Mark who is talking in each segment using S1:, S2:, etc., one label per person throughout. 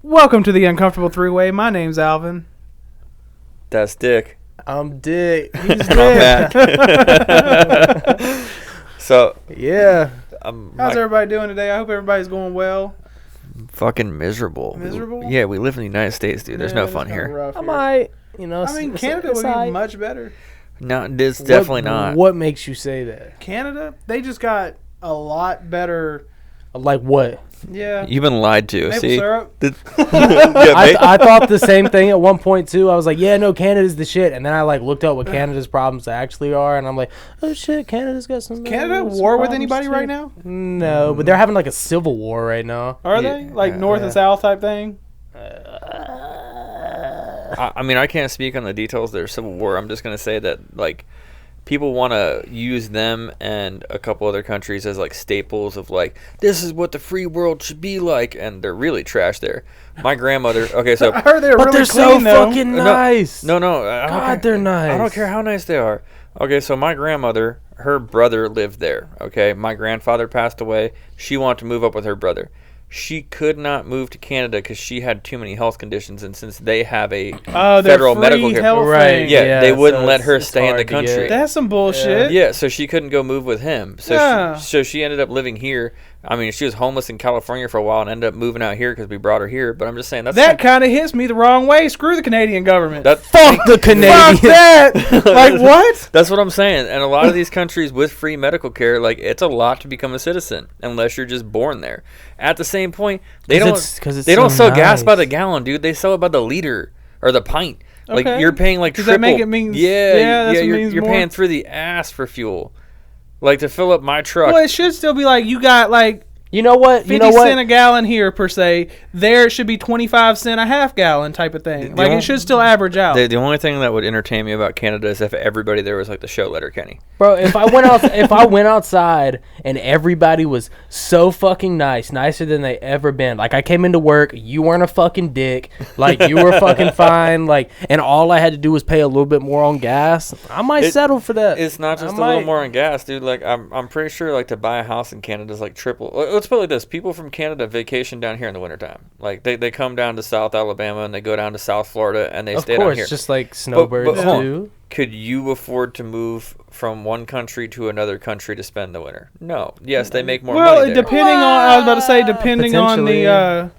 S1: Welcome to the Uncomfortable Three-Way. My name's Alvin.
S2: That's Dick.
S3: I'm Dick.
S1: He's Dick.
S2: I'm back. So,
S3: Yeah.
S1: How's everybody doing today? I hope everybody's going well.
S2: fucking miserable.
S1: Miserable?
S2: Yeah, we live in the United States, dude. There's no
S1: it's
S2: fun
S1: kinda
S2: here.
S1: rough
S3: I
S1: here.
S3: might,
S1: Canada would be much better.
S2: No, it's definitely not.
S3: What makes you say that?
S1: Canada, they just got a lot better.
S3: Like what?
S1: Yeah.
S2: You've been lied to.
S1: Maple
S2: See,
S1: syrup.
S3: I thought the same thing at one point too. I was like, yeah, no, Canada's the shit. And then I looked up what Canada's problems actually are, and I'm like, oh shit, Canada's got some.
S1: Canada
S3: some
S1: war with
S3: problems
S1: anybody
S3: too.
S1: right now?
S3: No, but they're having a civil war right now.
S1: Are they? Like North and South type thing?
S2: I mean, I can't speak on the details of their civil war. I'm just gonna say that people want to use them and a couple other countries as staples of this is what the free world should be like, and they're really trash there. My grandmother. Okay, so
S1: I heard they're
S3: But
S1: really
S3: they're
S1: clean,
S3: so
S1: though.
S3: fucking nice.
S2: no, I don't care.
S3: They're nice.
S2: I don't care how nice they are. Okay, so my grandmother, her brother lived there. Okay, my grandfather passed away. She wanted to move up with her brother. She could not move to Canada because she had too many health conditions, and since they have a federal medical care,
S1: right?
S2: yeah, they wouldn't let her stay in the country.
S1: That's some bullshit.
S2: Yeah, so she couldn't go move with him. So
S1: Yeah.
S2: so she ended up living here. I mean, she was homeless in California for a while and ended up moving out here because we brought her here. But I'm just saying
S1: That kind of hits me the wrong way. Screw the Canadian government.
S3: Fuck the Canadians.
S1: Fuck that. Like what?
S2: That's what I'm saying. And a lot of these countries with free medical care, it's a lot to become a citizen unless you're just born there. At the same point, they don't sell gas by the gallon, dude. They sell it by the liter or the pint.
S1: Okay.
S2: You're paying
S1: Does
S2: triple.
S1: that make it mean?
S2: Yeah,
S1: that's what
S2: you're
S1: means
S2: you're
S1: more?
S2: paying through the ass for fuel. To fill up my truck.
S1: Well, it should still be you got
S3: You know what?
S1: 50 cent a gallon here per se. There it should be 25 cent a half gallon type of thing. It should still average out.
S2: The only thing that would entertain me about Canada is if everybody there was the show Letterkenny.
S3: Bro, if I went outside and everybody was so fucking nicer than they ever been. I came into work, you weren't a fucking dick. You were fucking fine. And all I had to do was pay a little bit more on gas. I might settle for that.
S2: It's not just a little more on gas, dude. I'm pretty sure to buy a house in Canada is triple. Let's put it like this: people from Canada vacation down here in the wintertime. They come down to South Alabama and they go down to South Florida and they stay down here.
S3: Of course, just like snowbirds do.
S2: Could you afford to move from one country to another country to spend the winter? No. Yes, they make more money there.
S1: Depending on, I was about to say, depending on the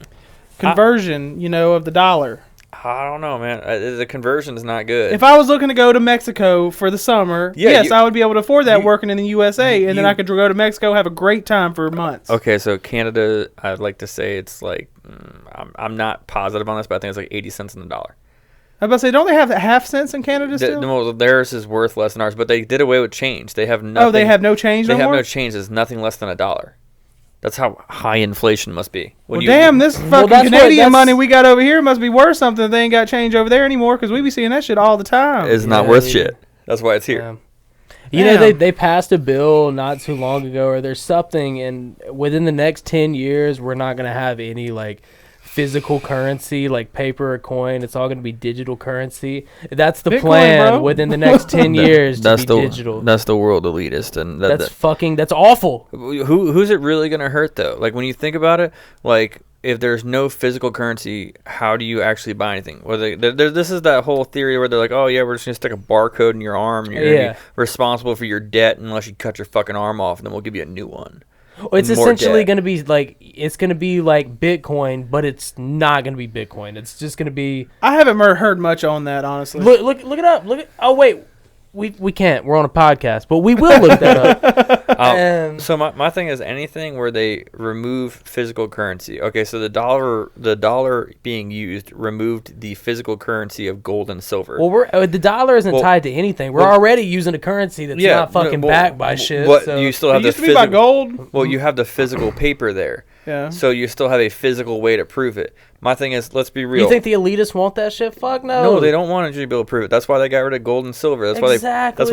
S1: conversion, of the dollar.
S2: I don't know, man. The conversion is not good.
S1: If I was looking to go to Mexico for the summer, yes, I would be able to afford that working in the USA, and then I could go to Mexico, have a great time for months.
S2: Okay, so Canada, I'd like to say it's I'm not positive on this, but I think it's 80 cents on the dollar.
S1: I was about to say, don't they have half cents in Canada still?
S2: No, theirs is worth less than ours, but they did away with change. They have nothing.
S1: Oh, they have no change no more?
S2: They have no change. It's nothing less than $1. That's how high inflation must be.
S1: This fucking Canadian money we got over here must be worth something. They ain't got change over there anymore because we be seeing that shit all the time.
S2: It's not worth shit. That's why it's here.
S3: Yeah. They passed a bill not too long ago, or there's something, and within the next 10 years, we're not going to have any, physical currency, paper or coin. It's all going to be digital currency. That's the
S1: Bitcoin,
S3: plan
S1: bro.
S3: Within the next 10 years to be digital.
S2: That's the world elitist. And
S3: that's awful.
S2: Who's it really going to hurt, though? When you think about it, if there's no physical currency, how do you actually buy anything? Well, this is that whole theory where they're like, oh, yeah, we're just going to stick a barcode in your arm, and you're going to be responsible for your debt unless you cut your fucking arm off, and then we'll give you a new one.
S3: Well, it's essentially going to be it's going to be like Bitcoin, but it's not going to be Bitcoin. It's just going to be.
S1: I haven't heard much on that, honestly.
S3: Look it up. Oh wait, we can't. We're on a podcast, but we will look that up.
S2: So my thing is anything where they remove physical currency. Okay, so the dollar being used removed the physical currency of gold and silver.
S3: Well, the dollar isn't tied to anything. We're already using a currency that's not fucking backed by shit.
S2: But you still have
S1: it used to be by gold.
S2: Well, you have the physical paper there.
S1: Yeah.
S2: So you still have a physical way to prove it. My thing is, let's be real.
S3: You think the elitists want that shit? Fuck no.
S2: No, they don't want you to be able to prove it. That's why they got rid of gold and silver. That's why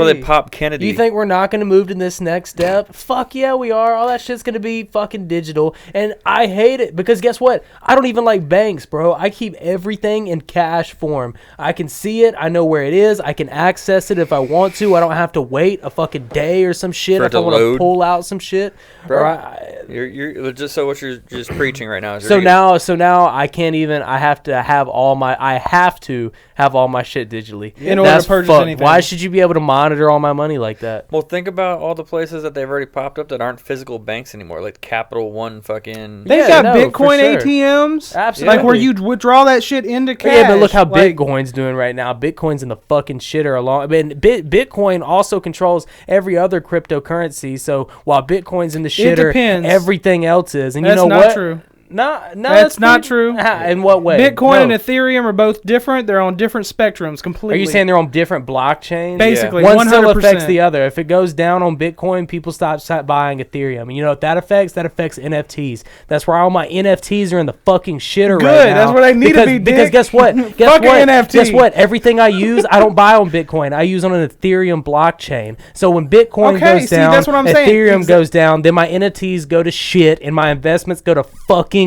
S2: they popped Kennedy.
S3: You think we're not going to move to this next step? Fuck yeah, we are. All that shit's going to be fucking digital. And I hate it because guess what? I don't even like banks, bro. I keep everything in cash form. I can see it. I know where it is. I can access it if I want to. I don't have to wait a fucking day or some shit if I want to pull out some shit.
S2: Bro, you're just so what you're just preaching right now.
S3: So now I can't even. I have to have all my shit digitally
S1: in order to purchase anything.
S3: Why should you be able to monitor all my money like that?
S2: Well, think about all the places that they've already popped up that aren't physical banks anymore, like Capital One, fucking.
S1: They've got Bitcoin ATMs,
S3: absolutely,
S1: like where you withdraw that shit into cash.
S3: Yeah, but look how Bitcoin's doing right now. Bitcoin's in the fucking shitter along. I mean, Bitcoin also controls every other cryptocurrency. So while Bitcoin's in the shitter, everything else is. And you know what?
S1: That's not true.
S3: No,
S1: that's not true.
S3: In what way?
S1: Bitcoin and Ethereum are both different. They're on different spectrums completely.
S3: Are you saying they're on different blockchains?
S1: Basically,
S3: one
S1: 100%.
S3: still affects the other. If it goes down on Bitcoin, people stop buying Ethereum. And you know what that affects? That affects NFTs. That's where all my NFTs are in the fucking shitter right now.
S1: Good. That's where they need to be.
S3: Because guess what? Guess what? Everything I use, I don't buy on Bitcoin. I use on an Ethereum blockchain. So when Bitcoin goes down,
S1: that's what I'm
S3: Ethereum goes down, then my NFTs go to shit, and my investments go to fucking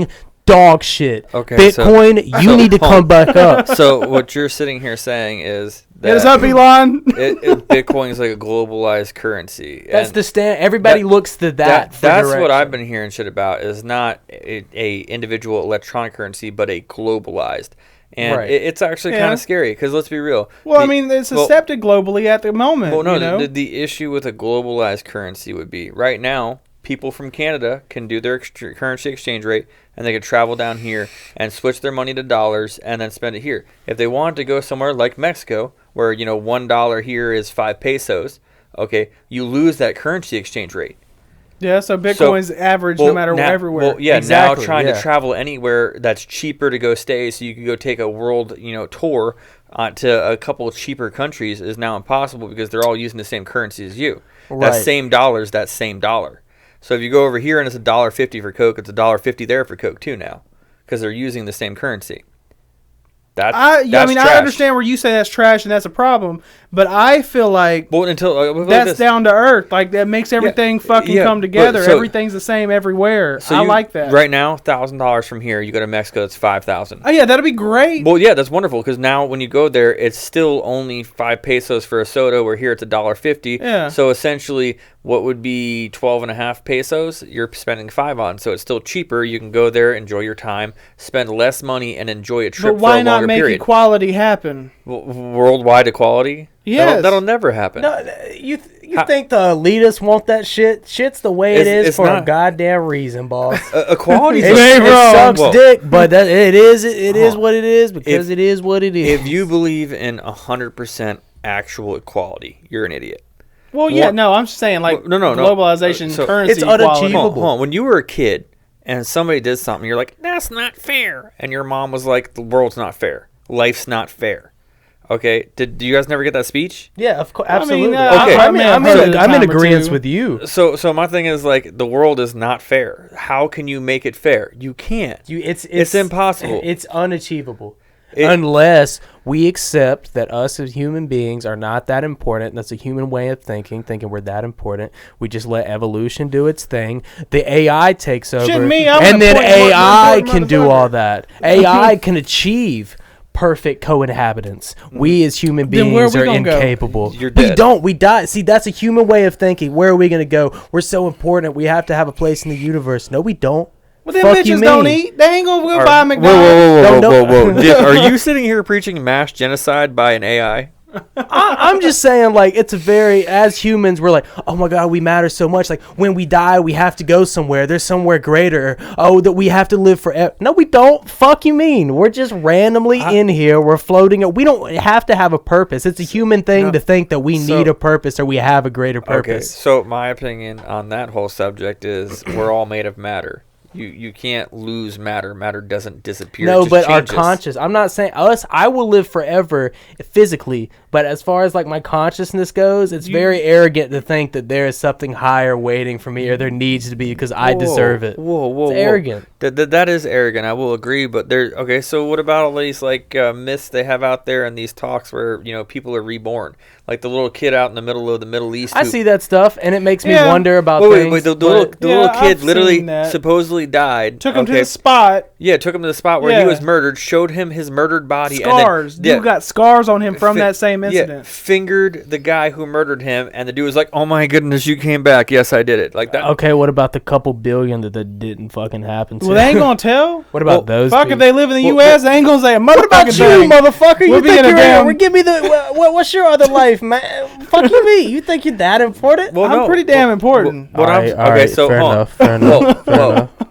S3: dog shit. Okay, Bitcoin, you need to come back up.
S2: So what you're sitting here saying is that
S1: hit us up, Elon.
S2: Bitcoin is like a globalized currency.
S3: That's the stand. Everybody looks to that.
S2: That's what I've been hearing shit about. Is not a individual electronic currency, but a globalized. And it's actually kind of scary because let's be real.
S1: Well, I mean, it's accepted globally at the moment.
S2: Well, no, the issue with a globalized currency would be right now. People from Canada can do their currency exchange rate, and they could travel down here and switch their money to dollars and then spend it here. If they wanted to go somewhere like Mexico, where $1 here is 5 pesos, okay, you lose that currency exchange rate.
S1: Yeah, so Bitcoin's average no matter everywhere.
S2: Well, yeah, exactly, now trying to travel anywhere that's cheaper to go stay, so you can go take a world tour to a couple of cheaper countries is now impossible because they're all using the same currency as you. Right. That same dollar is that same dollar. So if you go over here and it's $1.50 for Coke, it's $1.50 there for Coke too now, because they're using the same currency.
S1: I understand where you say that's trash and that's a problem, but I feel like that's down to earth. Like that makes everything come together. Everything's the same everywhere. So I like that.
S2: Right now, $1,000 from here, you go to Mexico, it's $5,000.
S1: Oh yeah, that'd be great.
S2: Well, yeah, that's wonderful because now when you go there, it's still only 5 pesos for a soda. Where here it's $1.50.
S1: Yeah.
S2: So essentially, what would be 12.5 pesos, you're spending 5 on. So it's still cheaper. You can go there, enjoy your time, spend less money, and enjoy a trip for a longer period. But why not make
S1: equality happen?
S2: Worldwide equality?
S1: Yes.
S2: That'll never happen.
S3: No, you think the elitists want that shit? Shit's the way it is for a goddamn reason, boss.
S2: Equality
S3: it sucks dick, but it is what it is because it is what it is.
S2: If you believe in 100% actual equality, you're an idiot.
S1: Well, I'm just saying, globalization, currency,
S3: it's unachievable.
S2: Hold on. When you were a kid and somebody did something, you're like, that's not fair. And your mom was like, the world's not fair. Life's not fair. Okay, do you guys never get that speech?
S3: Yeah, of course, absolutely.
S1: I'm in
S3: agreement with you.
S2: So my thing is like the world is not fair. How can you make it fair? You can't. It's impossible.
S3: It's unachievable. Unless we accept that us as human beings are not that important. That's a human way of thinking we're that important. We just let evolution do its thing. The AI takes over, and then AI can do all that. AI can achieve perfect co-inhabitants. We as human beings are incapable.
S2: You're dead.
S3: We die. See, that's a human way of thinking. Where are we going to go? We're so important. We have to have a place in the universe. No, we don't.
S1: Well, them bitches don't eat. They ain't going to go buy McDonald's.
S2: Whoa. Are you sitting here preaching mass genocide by an AI?
S3: I'm just saying, like, it's as humans, we're like, oh my God, we matter so much. Like, when we die, we have to go somewhere. There's somewhere greater. Oh, that we have to live forever. No, we don't. Fuck you mean? We're just randomly in here. We're floating. We don't have to have a purpose. It's a human thing to think that we need a purpose or we have a greater purpose.
S2: Okay, so my opinion on that whole subject is we're all made of matter. You can't lose matter. Matter doesn't disappear.
S3: No, but our conscious. I'm not saying us. I will live forever physically, but as far as like my consciousness goes, it's very arrogant to think that there is something higher waiting for me, or there needs to be because I deserve it. It's arrogant.
S2: That is arrogant. I will agree. But so what about all these like myths they have out there and these talks where people are reborn? like the little kid out in the middle of the Middle East.
S3: I see that stuff, and it makes me wonder about things.
S2: Wait, the little kid literally supposedly died.
S1: Took him to the spot.
S2: Yeah, took him to the spot where he was murdered, showed him his murdered body.
S1: Scars.
S2: And then,
S1: dude got scars on him from that same incident.
S2: Yeah, fingered the guy who murdered him, and the dude was like, oh my goodness, you came back. Yes, I did it. Like that.
S3: Okay, what about the couple billion that didn't fucking happen to?
S1: Well, they ain't gonna tell.
S3: What about those
S1: fuck,
S3: people?
S1: If they live in the U.S., they ain't gonna say a motherfucking
S3: What about you, motherfucker? You think you're
S1: damn...
S3: Give me the... What's your other life, man? Fuck you, me. You think you're that important?
S1: Well, I'm pretty damn important.
S2: Okay, so
S3: fair enough.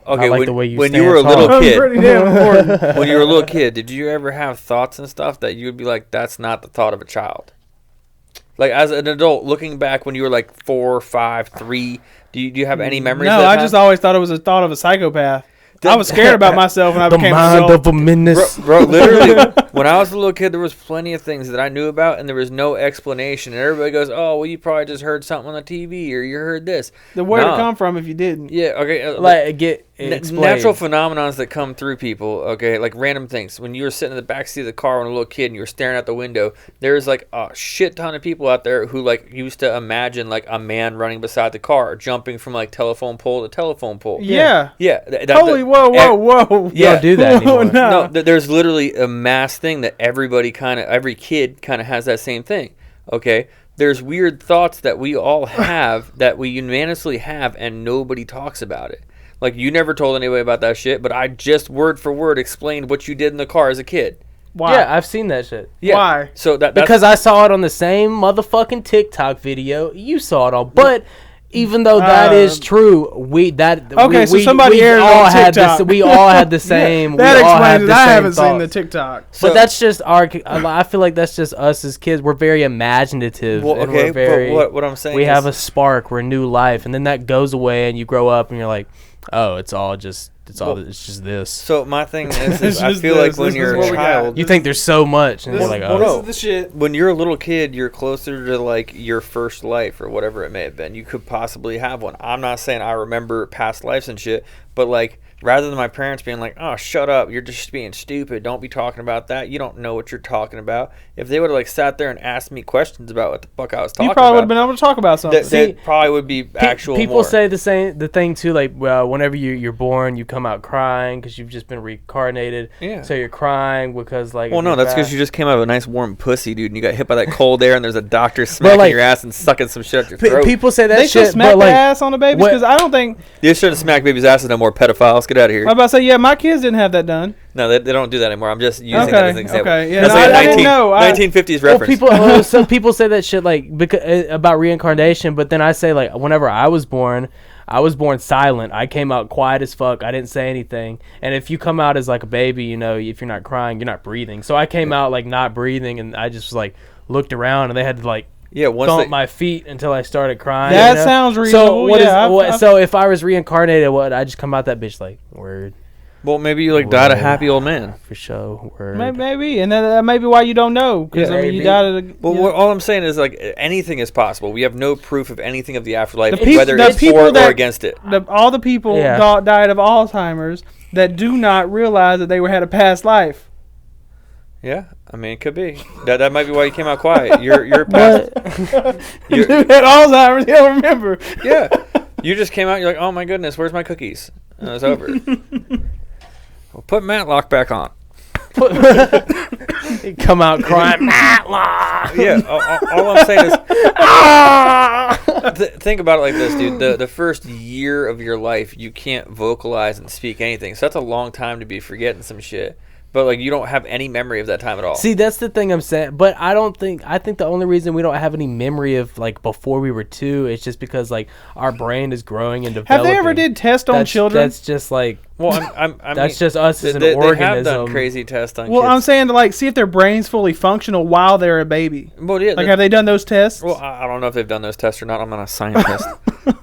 S2: Okay,
S3: I like the way you
S2: when you were a little kid,
S1: pretty damn important.
S2: When you were a little kid, did you ever have thoughts and stuff that you would be like, that's not the thought of a child? Like as an adult, looking back when you were like 4, 5, 3, do you have any memories?
S1: No, I just always thought it was a thought of a psychopath. I was scared about myself when I became an adult.
S3: The mind of a menace.
S2: Bro, literally, when I was a little kid, there was plenty of things that I knew about, and there was no explanation. And everybody goes, oh, well, you probably just heard something on the TV, or you heard this.
S1: Then where'd it come from if you didn't?
S2: Yeah, okay.
S3: Natural
S2: phenomenons that come through people, okay, like random things. When you were sitting in the backseat of the car when a little kid and you were staring out the window, there's like a shit ton of people out there who like used to imagine like a man running beside the car or jumping from like telephone pole to telephone pole.
S1: Yeah.
S2: Holy
S1: whoa.
S3: You don't do that anymore.
S2: No, there's literally a mass thing that every kid kind of has that same thing, okay? There's weird thoughts that we all have that we unanimously have and nobody talks about it. Like, you never told anybody about that shit, but I just word for word explained what you did in the car as a kid.
S1: Why?
S3: Yeah, I've seen that shit.
S2: Yeah.
S1: Why?
S2: So
S3: because I saw it on the same motherfucking TikTok video you saw it on. But even though that is true, somebody aired it on TikTok. We all had the same.
S1: That explains it. I haven't seen the TikTok.
S3: But that's just I feel like that's just us as kids. We're very imaginative.
S2: Well, okay, but what I'm saying
S3: we have a spark. We're new life, and then that goes away, and you grow up, and you're like, oh, it's just this.
S2: So my thing is I feel like when you're a child,
S3: you think there's so much, and you're like, oh,
S1: this is the shit.
S2: When you're a little kid, you're closer to like your first life or whatever it may have been. You could possibly have one. I'm not saying I remember past lives and shit, but like rather than my parents being like, oh, shut up, you're just being stupid, don't be talking about that, you don't know what you're talking about. If they would have like sat there and asked me questions about what the fuck I was talking about,
S1: you probably would have been able to talk about something.
S2: That probably would be actual.
S3: People say the thing too, like, well, whenever you're born, you come out crying because you've just been reincarnated.
S2: Yeah.
S3: So you're crying because like.
S2: Well, no, that's because you just came out of a nice warm pussy, dude, and you got hit by that cold air, and there's a doctor smacking your ass and sucking some shit up your throat.
S3: People say that
S1: they should smack the ass on the babies because I don't think
S2: they shouldn't smack babies' asses no more. Pedophiles, get out of here.
S1: I'm about to say, yeah, my kids didn't have that done.
S2: No, they don't do that anymore. I'm just using that as an example.
S1: Okay, yeah,
S2: that's
S1: no,
S2: like
S1: I didn't know.
S2: 1950s reference.
S3: Some people say that shit like about reincarnation, but then I say like whenever I was born silent. I came out quiet as fuck. I didn't say anything. And if you come out as like a baby, you know, if you're not crying, you're not breathing. So I came out like not breathing, and I just like looked around, and they had to like thump my feet until I started crying.
S1: That sounds reasonable.
S3: So if I was reincarnated, I just come out that bitch like word.
S2: Well, maybe you like died a happy old man.
S3: For sure. Word.
S1: Maybe, and that may be why you don't know. Because I mean, you died.
S2: All I'm saying is like anything is possible. We have no proof of anything of the afterlife,
S1: whether
S2: it's for or against it.
S1: All the people died of Alzheimer's that do not realize that they had a past life.
S2: Yeah, I mean, it could be. That might be why you came out quiet. You're past.
S1: You had Alzheimer's. You don't remember.
S2: Yeah, you just came out. You're like, oh my goodness, where's my cookies? And it was over. Well, put Matlock back on.
S3: Come out crying, Matlock.
S2: Yeah, all I'm saying is, think about it like this, dude. The first year of your life, you can't vocalize and speak anything. So that's a long time to be forgetting some shit. But like you don't have any memory of that time at all.
S3: See, that's the thing I'm saying. But I think the only reason we don't have any memory of like before we were 2 is just because like our brain is growing and developing.
S1: Have they ever did tests on children?
S3: That's just like
S2: that's
S3: just us as an organism. They have done
S2: crazy tests on kids.
S1: Well, I'm saying to like see if their brain's fully functional while they're a baby.
S2: Well, yeah,
S1: like have they done those tests?
S2: Well, I don't know if they've done those tests or not. I'm not a scientist.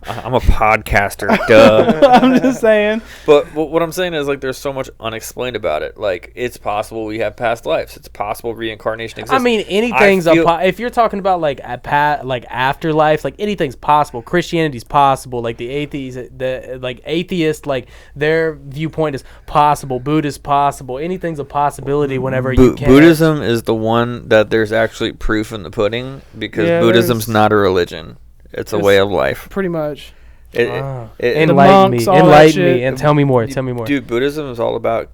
S2: I'm a podcaster. Duh.
S1: I'm just saying.
S2: But what I'm saying is like there's so much unexplained about it. Like it's possible we have past lives. It's possible reincarnation exists.
S3: I mean, anything's if you're talking about like afterlife, like anything's possible. Christianity's possible. Like the atheists, like they're viewpoint is possible. Buddha's possible. Anything's a possibility whenever you can.
S2: Buddhism is the one that there's actually proof in the pudding, because Buddhism's not a religion. It's a way of life.
S1: Pretty much.
S3: Enlighten me and tell me more.
S2: Dude, Buddhism is all about,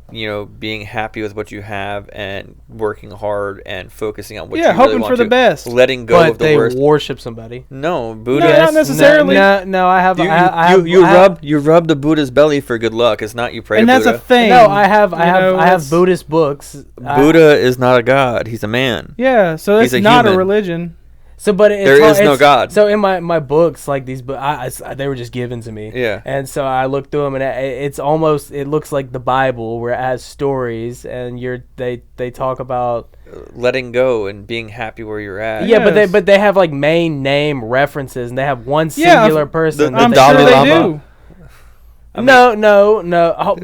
S2: being happy with what you have and working hard and focusing on what you really want to. Yeah, hoping for the best. Letting go of the worst.
S3: But they worship somebody.
S2: No, Buddha.
S1: No, not necessarily.
S3: No, I have.
S2: You rub the Buddha's belly for good luck. It's not you pray to Buddha.
S1: And that's a thing.
S3: No, I have Buddhist books.
S2: Buddha is not a god. He's a man.
S1: Yeah, so that's not a religion.
S3: So, but
S2: there is no God.
S3: So in my books, like these, they were just given to me.
S2: Yeah.
S3: And so I looked through them, and it looks like the Bible, where it has stories, and they talk about
S2: letting go and being happy where you're at.
S3: Yeah, but they have like main name references, and they have one singular person.
S1: I'm sure they do.
S3: No. Oh,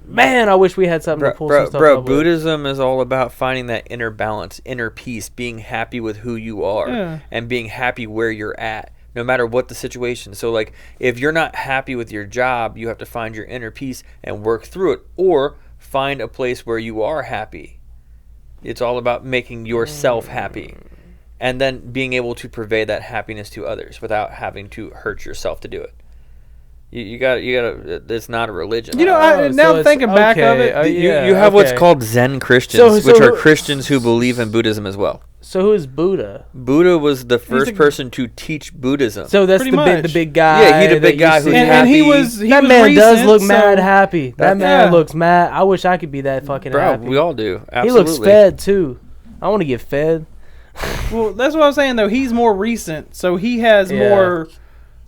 S3: man, I wish we had something to pull some stuff up
S2: Buddhism is all about finding that inner balance, inner peace, being happy with who you are, and being happy where you're at, no matter what the situation. So, like, if you're not happy with your job, you have to find your inner peace and work through it, or find a place where you are happy. It's all about making yourself happy, and then being able to convey that happiness to others without having to hurt yourself to do it. You got. It's not a religion.
S1: Now thinking back of it,
S2: you have what's called Zen Christians, which are Christians who believe in Buddhism as well.
S3: So who is Buddha?
S2: Buddha was the first person to teach Buddhism.
S3: So that's the big guy.
S2: Yeah, he's the big guy who's happy.
S1: And that
S3: man does look mad happy. That man looks mad. I wish I could be that fucking happy.
S2: We all do. Absolutely.
S3: He looks fed too. I want to get fed.
S1: Well, that's what I was saying though. He's more recent, so he has more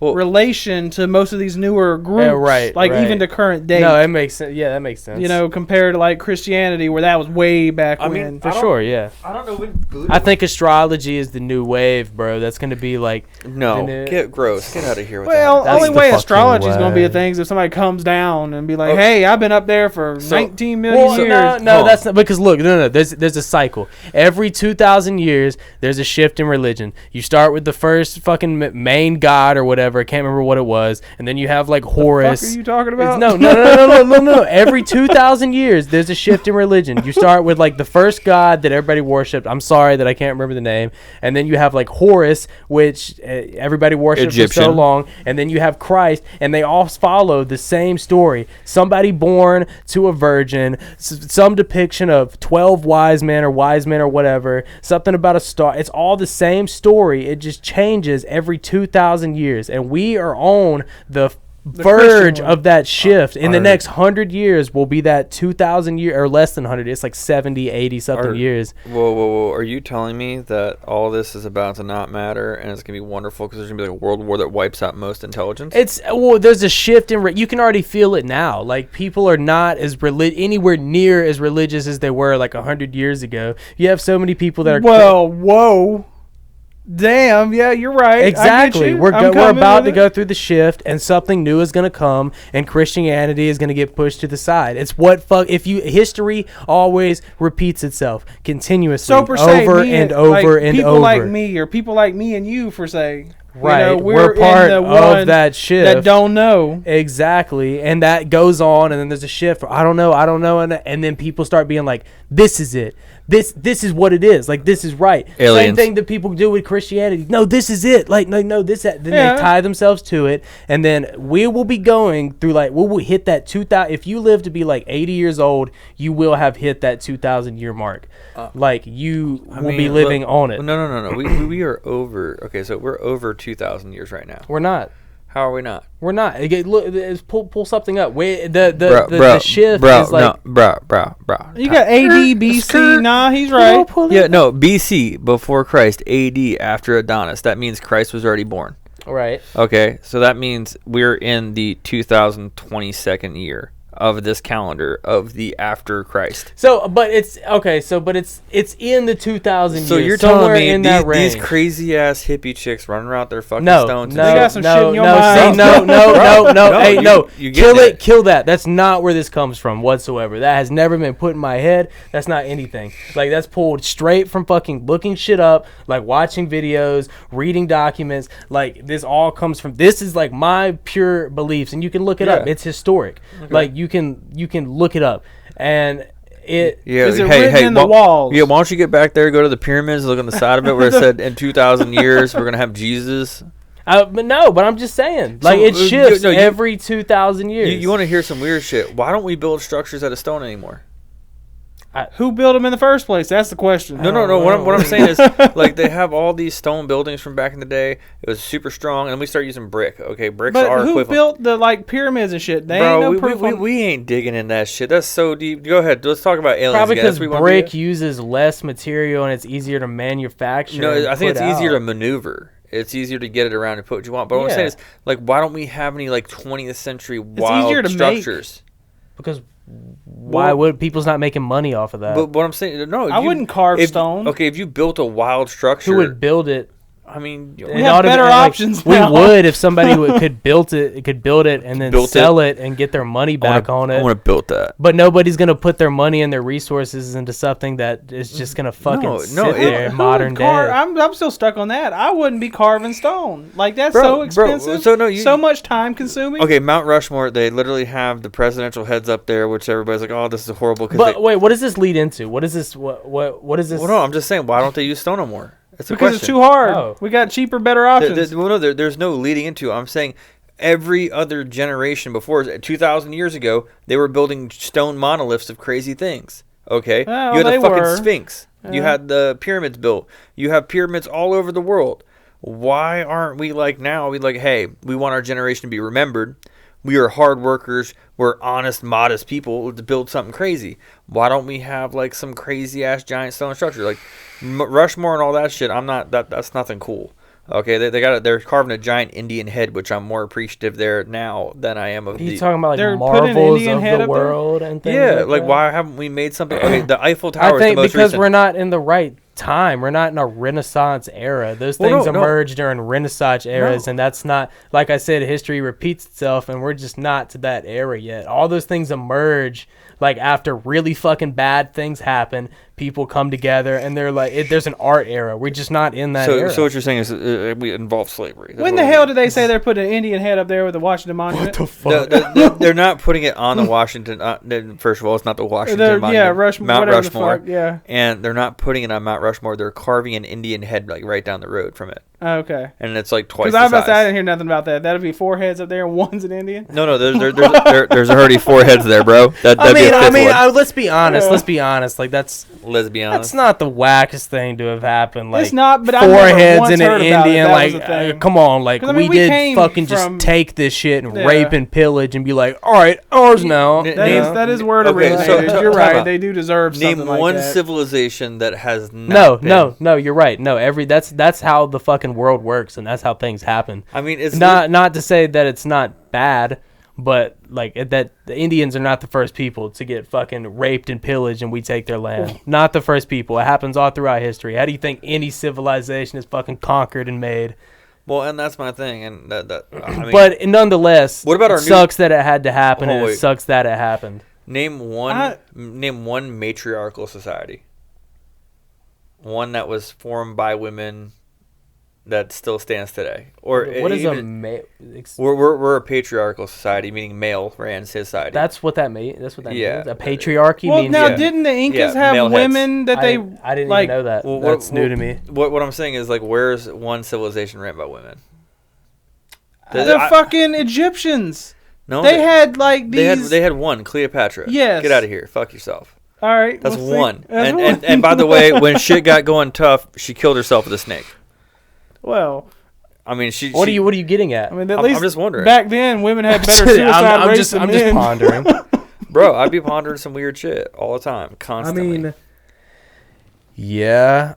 S1: relation to most of these newer groups, even to current day.
S3: No, it makes sense. Yeah, that makes sense.
S1: Compared to like Christianity, where that was way back when.
S3: I mean, for sure, yeah.
S2: I don't know when Buddha.
S3: I think astrology is the new wave, bro. That's going to be like.
S2: No, get gross. Get out of here with that.
S1: Well, the only way astrology is going to be a thing is if somebody comes down and be like, "Hey, I've been up there for 19 million years."
S3: No, that's not because look, there's a cycle. Every 2,000 years, there's a shift in religion. You start with the first fucking main god or whatever. I can't remember what it was, and then you have like Horus.
S1: What are you talking about?
S3: No. Every 2,000 years, there's a shift in religion. You start with like the first god that everybody worshipped. I'm sorry that I can't remember the name. And then you have like Horus, which everybody worshipped for so long. And then you have Christ, and they all follow the same story. Somebody born to a virgin, some depiction of 12 wise men or whatever, something about a star. It's all the same story. It just changes every 2,000 years. And we are on the verge of that shift. In the next 100 years will be that 2,000 years, or less than 100. It's like 70, 80 something years.
S2: Whoa. Are you telling me that all this is about to not matter and it's going to be wonderful because there's going to be like a world war that wipes out most intelligence?
S3: There's a shift in you can already feel it now. Like, people are not as anywhere near as religious as they were like 100 years ago. You have so many people that are
S1: whoa. Damn, yeah, you're right.
S3: Exactly. We're about to go through the shift, and something new is going to come, and Christianity is going to get pushed to the side. It's history always repeats itself continuously, over and over and
S1: people
S3: over.
S1: Like me, or people like me and you, for say.
S3: Right, we're part of that shift.
S1: That don't know.
S3: Exactly, and that goes on, and then there's a shift. I don't know, and then people start being like, "This is it. This is what it is. Like, this is right."
S2: Aliens.
S3: Same thing that people do with Christianity. No, this is it. Like, no, this. That. Then they tie themselves to it, and then we will be going through we will hit that 2,000. If you live to be like 80 years old, you will have hit that 2,000 year mark. You will be living on it.
S2: No. We are over. Okay, so we're over 2,000 years right now.
S3: We're not.
S2: How are we not?
S3: We're not. Look, pull something up. The shift is like...
S2: Bro.
S1: You got AD, BC. Nah, he's right.
S2: BC, before Christ. AD, after Adonis. That means Christ was already born.
S3: Right.
S2: Okay, so that means we're in the 2022nd year of this calendar of the after Christ.
S3: It's in the 2,000 years.
S2: So you're telling me these crazy ass hippie chicks running around their fucking stones?
S1: They got some shit in your mind.
S3: No. Kill that. That's not where this comes from whatsoever. That has never been put in my head. That's not anything. Like, that's pulled straight from fucking looking shit up, like watching videos, reading documents. Like, this all comes from, this is like my pure beliefs, and you can look it up. It's historic. Okay. Like, You can look it up, and is
S1: it written in the walls?
S2: Yeah, why don't you get back there, go to the pyramids, look on the side of it where it said in 2,000 years we're gonna have Jesus.
S3: But I'm just saying, like, it shifts every 2,000 years.
S2: You want to hear some weird shit? Why don't we build structures out of stone anymore?
S1: Who built them in the first place? That's the question.
S2: No. What I'm saying is, like, they have all these stone buildings from back in the day. It was super strong, and then we start using brick. Okay, bricks are equivalent.
S1: But who built the, like, pyramids and shit?
S2: We ain't digging in that shit. That's so deep. Go ahead. Let's talk about aliens.
S3: Probably because brick uses less material and it's easier to manufacture.
S2: No, I think it's easier to maneuver. It's easier to get it around and put what you want. But what I'm saying is, like, why don't we have any, like, 20th century wild structures?
S3: Because why would people's not making money off of that?
S2: But what I'm saying, no,
S1: I wouldn't carve stone.
S2: Okay, if you built a wild structure,
S3: who would build it?
S2: I mean,
S1: we have better options now.
S3: We would if somebody could build it and then sell it and get their money back on it.
S2: I want to build that.
S3: But nobody's going to put their money and their resources into something that is just going to fucking sit there in modern day.
S1: I'm still stuck on that. I wouldn't be carving stone. Like, that's so expensive. So much time consuming.
S2: Okay, Mount Rushmore, they literally have the presidential heads up there, which everybody's like, oh, this is horrible.
S3: But wait, what does this lead into? What is this? What is this?
S2: Well, no, I'm just saying, why don't they use stone no more?
S1: Because it's too hard. Oh. We got cheaper, better options.
S2: There's no leading into. I'm saying every other generation before, 2,000 years ago, they were building stone monoliths of crazy things. Okay,
S1: well,
S2: you had the fucking Sphinx. Yeah. You had the pyramids built. You have pyramids all over the world. Why aren't we like now? We like, hey, we want our generation to be remembered. We are hard workers. We're honest, modest people to build something crazy. Why don't we have like some crazy ass giant stone structure like Rushmore and all that shit? That's nothing cool. Okay, they're carving a giant Indian head, which I'm more appreciative there now than I am of.
S3: Are you talking about like marvels of the world and things?
S2: Yeah, like why haven't we made something? Okay, the Eiffel Tower.
S3: I think is the most because recent. We're not in the right time. We're not in a Renaissance era. Those things emerged during Renaissance eras, and that's not, like I said, history repeats itself, and we're just not to that era yet. All those things emerge like after really fucking bad things happen. People come together, and they're like, there's an art era. We're just not in that era.
S2: So what you're saying is we involve slavery.
S1: When the hell did they say they're putting an Indian head up there with the Washington Monument?
S2: What the fuck? They're not putting it on the Washington. First of all, it's not the Washington Monument.
S1: Yeah, Mount Rushmore.
S2: Yeah, and they're not putting it on Mount Rushmore. They're carving an Indian head like right down the road from it.
S1: Oh, okay.
S2: And it's like twice the size.
S1: Because I didn't hear nothing about that. That'd be 4 heads up there and one's an Indian?
S2: No, there's already 4 heads there, bro.
S3: Let's be honest. Let's be honest. Like, that's not the wackest thing to have happened. Like,
S1: it's not, but
S3: 4 heads in an Indian. Like, come on. Like, we did fucking just take this shit and rape and pillage and be like, all right, ours now.
S1: That is word originated. You're right. They do deserve something like that.
S2: Name one civilization that has not been.
S3: No, you're right. No, that's how the fucking world works, and that's how things happen.
S2: I mean, it's
S3: not to say that it's not bad, but like that the Indians are not the first people to get fucking raped and pillaged and we take their land. Not the first people. It happens all throughout history. How do you think any civilization is fucking conquered and made?
S2: Well, and that's my thing, and I mean,
S3: but nonetheless,
S2: what about
S3: it sucks that it had to happen, and it sucks that it happened.
S2: Name one matriarchal society. One that was formed by women that still stands today. Or
S3: what is
S2: we're a patriarchal society, meaning male ran society.
S3: That's what that means. That's what that means. A patriarchy means.
S1: Well, now didn't the Incas have women that they?
S3: I didn't even know that. Well, that's new to me.
S2: What I'm saying is, like, where's one civilization ran by women?
S1: The fucking Egyptians.
S2: No,
S1: they had like these.
S2: They had one, Cleopatra.
S1: Yes.
S2: Get out of here. Fuck yourself.
S1: All right.
S2: That's one. And by the way, when shit got going tough, she killed herself with a snake.
S1: Well,
S2: I mean,
S3: What are you getting at?
S1: I mean, at least
S2: I'm just wondering.
S1: Back then, women had better suicide rates than men.
S3: I'm just pondering.
S2: Bro, I'd be pondering some weird shit all the time, constantly.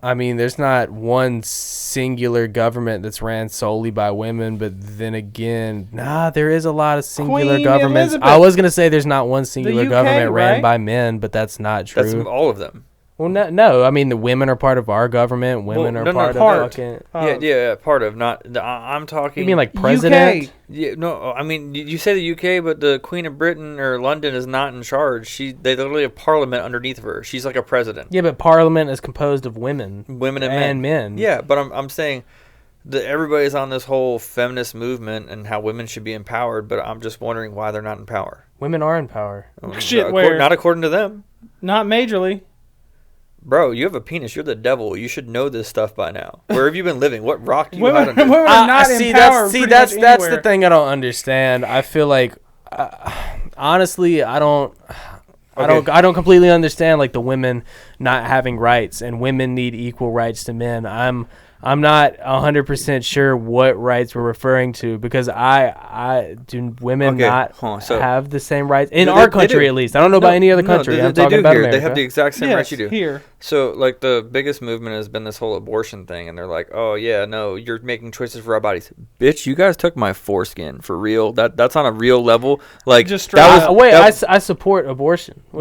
S3: I mean, there's not one singular government that's ran solely by women, but then again, there is a lot of singular governments.
S1: Elizabeth.
S3: I was going to say there's not one singular government ran by men, but that's not true.
S2: That's all of them.
S3: Well, no. I mean, the women are part of our government. Women are part of fucking.
S2: Yeah, part of. Not. I'm talking.
S3: You mean like president?
S1: UK.
S2: Yeah, no. I mean, you say the UK, but the Queen of Britain or London is not in charge. They literally have Parliament underneath of her. She's like a president.
S3: Yeah, but Parliament is composed of women.
S2: And
S3: men.
S2: Yeah, but I'm saying, everybody's on this whole feminist movement and how women should be empowered, but I'm just wondering why they're not in power.
S3: Women are in power.
S2: Not according to them.
S1: Not majorly.
S2: Bro, you have a penis. You're the devil. You should know this stuff by now. Where have you been living? What rock do you hide under?
S1: Women are not in power.
S3: That's the thing I don't understand. I feel like, honestly, I don't completely understand like the women not having rights, and women need equal rights to men. I'm not 100% sure what rights we're referring to, because do women not have the same rights in our country at least? I don't know about any other country. I'm talking about America.
S2: They have the exact same rights you do
S1: here.
S2: So like the biggest movement has been this whole abortion thing, and they're like, oh yeah, no, you're making choices for our bodies. Bitch, you guys took my foreskin for real. That's on a real level. Like
S3: I support abortion.
S2: So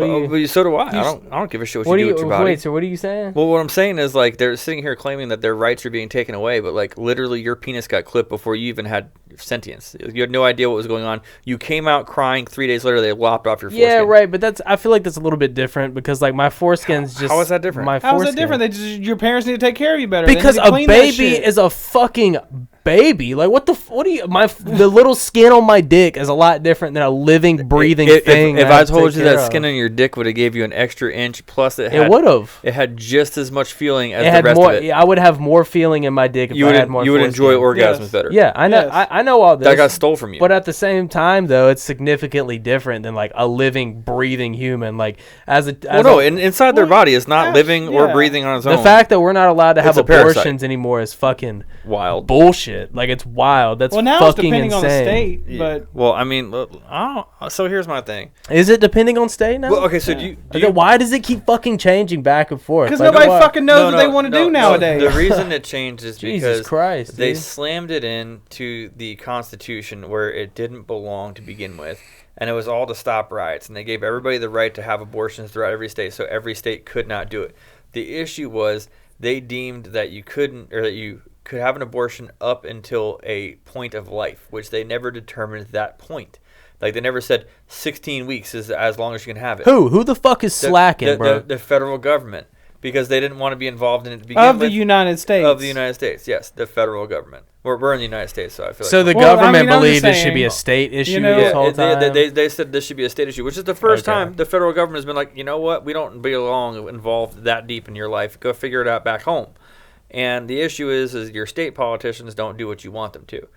S2: do I. I don't give a shit what you do with your body.
S3: Wait, so what are you saying?
S2: Well, what I'm saying is like they're sitting here claiming that their rights are being taken away, but like literally your penis got clipped before you even had sentience. You had no idea what was going on. You came out crying. 3 days later they lopped off your foreskin.
S3: Yeah, right, but I feel like that's a little bit different, because like my foreskin's just...
S2: How is that different?
S1: How is that different? Your parents need to take care of you better.
S3: Because a baby is a fucking baby. Like what do you... the little skin on my dick is a lot different than a living, breathing thing.
S2: If I told you that skin on your dick would have gave you an extra inch, plus it would have. It had just as much feeling as the rest of it.
S3: I would have more feeling in my dick if I had more.
S2: You would enjoy orgasms better.
S3: Yeah, I know. Yes. I know all this.
S2: That got stole from you.
S3: But at the same time, though, it's significantly different than like a living, breathing human. Like
S2: inside their body, it's not living or breathing on its own.
S3: The fact that we're not allowed to have abortions anymore is fucking
S2: wild
S3: bullshit. Like it's wild. That's now fucking
S1: it's depending
S3: insane.
S1: On the state. Yeah. But
S2: well, I mean, so here's my thing.
S3: Is it depending on state now?
S2: Well, okay, so
S3: why does it keep fucking changing back and forth?
S1: Because nobody fucking knows what they want to do nowadays.
S2: The reason it changed is
S3: Jesus Christ,
S2: they slammed it into the Constitution where it didn't belong to begin with, and it was all to stop riots, and they gave everybody the right to have abortions throughout every state, so every state could not do it. The issue was they deemed that you couldn't, or that you could have an abortion up until a point of life, which they never determined that point. Like they never said 16 weeks is as long as you can have it.
S3: Who the fuck is slacking, bro?
S2: The federal government, because they didn't want to be involved in it to begin with.
S1: Of the United States.
S2: Of the United States, yes, the federal government. We're in the United States, so I feel like...
S3: So the government believed it should be a state issue this whole time?
S2: They said this should be a state issue, which is the first time the federal government has been like, you know what, we don't belong involved that deep in your life. Go figure it out back home. And the issue is your state politicians don't do what you want them to.